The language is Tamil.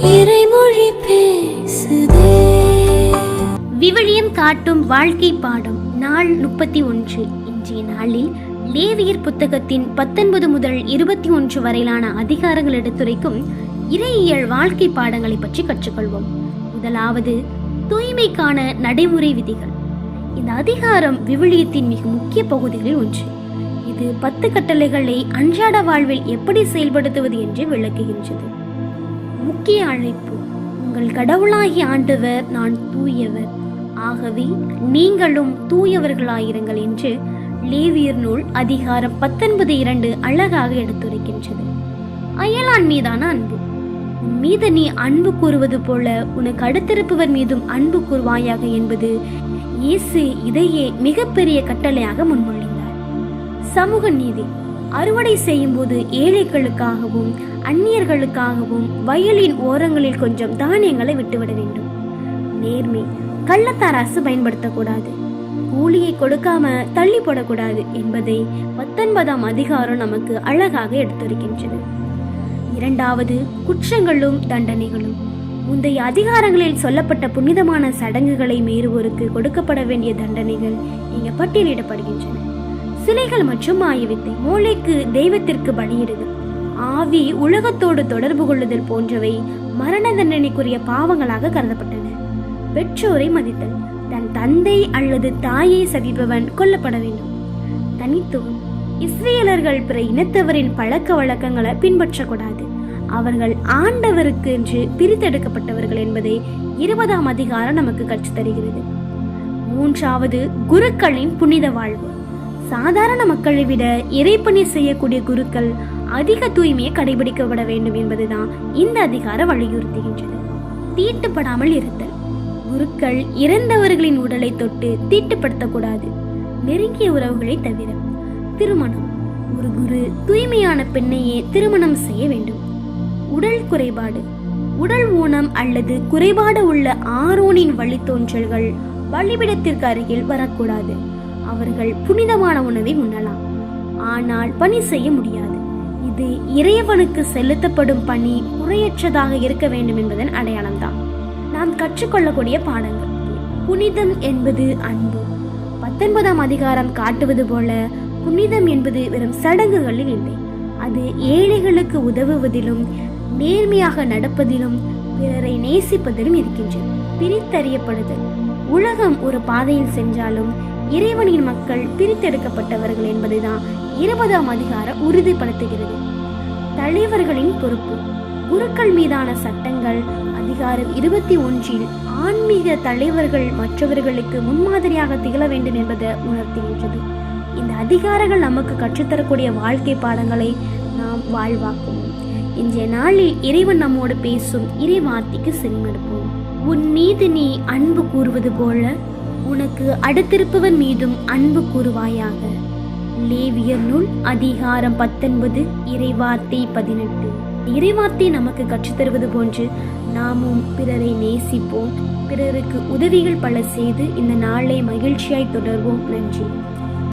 இறைமொழி பேசுதே. விவிலியம் காட்டும் வாழ்க்கை பாடம் நாள் 31. இன்றைய நாளில் லேவியர் புத்தகத்தின் 19 முதல் 21 வரையிலான அதிகாரங்கள் எடுத்துரைக்கும் இறையியல் வாழ்க்கை பாடங்களை பற்றி கற்றுக்கொள்வோம். முதலாவது, தூய்மைக்கான நடைமுறை விதிகள். இந்த அதிகாரம் விவிலியத்தின் மிக முக்கிய பகுதிகளில் ஒன்று. இது 10 கட்டளைகளை அன்றாட வாழ்வில் எப்படி செயல்படுத்துவது என்று விளக்குகின்றது. முக்கிய அழைப்பு: உங்கள் கடவுளாகிய ஆண்டவர் நான் தூயவர், ஆகவே நீங்களும் தூயவர்களாயிருங்கள் என்று லேவியர் நூல் அதிகாரம் 19:2 அழகாக எடுத்துரைக்கின்றது. அயலான் மீதான அன்பு. உன் மீது நீ அன்பு கூறுவது போல உனக்கு அடுத்திருப்பவர் மீதும் அன்பு கூறுவாயாக என்பது இயேசு இதையே மிகப்பெரிய கட்டளையாக முன்மொழிந்தார். சமூக நீதி. அறுவடை செய்யும் போது ஏழைகளுக்காகவும் அந்நியர்களுக்காகவும் வயலின் ஓரங்களில் கொஞ்சம் தானியங்களை விட்டுவிட வேண்டும். நேர்மை. கள்ளத்தராசு பயன்படுத்தக்கூடாது, கூலியை கொடுக்காம தள்ளி போடக்கூடாது என்பதை 19ஆம் அதிகாரம் நமக்கு அழகாக எடுத்துரைக்கின்றது. இரண்டாவது, குற்றங்களும் தண்டனைகளும். முந்தைய அதிகாரங்களில் சொல்லப்பட்ட புனிதமான சடங்குகளை மீறுவோருக்கு கொடுக்கப்பட வேண்டிய தண்டனைகள் இங்கே பட்டியலிடப்படுகின்றன. சிலைகள் மற்றும் மாயவித்தை. மூளைக்கு தெய்வத்திற்கு பலியிடுதல், ஆவி உலகத்தோடு தொடர்பு கொள்ளுதல் போன்றவை மரண தண்டனைக்குரிய பாவங்களாக கருதப்பட்டன. பெற்றோரை மதித்தல். தன் தந்தை அல்லது தாயை சதிப்பவன் கொல்லப்பட வேண்டும். தனித்துவம். இஸ்ரேலர்கள் பிற இனத்தவரின் பழக்க வழக்கங்களை பின்பற்றக்கூடாது, அவர்கள் ஆண்டவருக்கு என்று பிரித்தெடுக்கப்பட்டவர்கள் என்பதை 20ஆம் அதிகாரம் நமக்கு கற்றுத்தருகிறது. மூன்றாவது, குருக்களின் புனித வாழ்வு. சாதாரண மக்களை விட இறைப்பணி செய்யக்கூடிய குருக்கள் அதிக தூய்மையை கடைபிடிக்கப்பட வேண்டும் என்பதுதான் இந்த அதிகாரம் வலியுறுத்துகின்றது. தீட்டுப்படாமல் இருத்தல். குருக்கள் இறந்தவர்களின் உடலை தொட்டு தீட்டுப்படுத்தக்கூடாது, நெருங்கிய உறவுகளை தவிர. திருமணம். ஒரு குரு தூய்மையான பெண்ணையே திருமணம் செய்ய வேண்டும். உடல் குறைபாடு. உடல் ஊனம் அல்லது குறைபாடு உள்ள ஆரோனின் வழித்தோன்றல்கள் பலிபீடத்திற்கு அருகில் வரக்கூடாது. அவர்கள் புனிதமான உணவை உண்ணலாம், ஆனால் பணி செய்ய முடியாது. இது இறைவனுக்கு செலுத்தப்படும் பணி குறையற்றதாக இருக்க வேண்டும் என்பதன் அடையாளம்தான். நாம் கற்றுக்கொள்ளக்கூடிய பாடங்கள். புனிதம் என்பது அன்பு. 19ஆம் அதிகாரம் காட்டுவது போல புனிதம் என்பது வெறும் சடங்குகளில் இல்லை, அது ஏழைகளுக்கு உதவுவதிலும் நேர்மையாக நடப்பதிலும் பிறரை நேசிப்பதிலும் இருக்கின்றது. பிரித்தறியப்படுதல். உலகம் ஒரு பாதையில் சென்றாலும் இறைவனின் மக்கள் பிரித்தெடுக்கப்பட்டவர்கள் என்பதுதான் 20ஆம் அதிகாரம் உறுதிப்படுத்துகிறது. தலைவர்களின் பொறுப்பு. குருக்கள் மீதான சட்டங்கள் அதிகாரம் 21 ஆன்மீக தலைவர்கள் மற்றவர்களுக்கு முன்மாதிரியாக திகழ வேண்டும் என்பதை உணர்த்துகின்றது. இந்த அதிகாரங்கள் நமக்கு கற்றுத்தரக்கூடிய வாழ்க்கை பாடங்களை நாம் வாழ்வாக்குவோம். இன்றைய நாளில் இறைவன் நம்மோடு பேசும் இறை வார்த்தைக்கு செவிமடுப்போம். உன் மீது நீ அன்பு கூறுவது போல உனக்கு அடுத்திருப்பவன் மீதும் அன்பு கூறுவாயாக. லேவியர் நூல் அதிகாரம் 19 இறைவார்த்தை 18. இறைவார்த்தை நமக்கு கற்றுத்தருவது போன்று நாமும் பிறரை நேசிப்போம், பிறருக்கு உதவிகள் பல செய்து இந்த நாளை மகிழ்ச்சியாய் தொடர்வோம். நன்றி.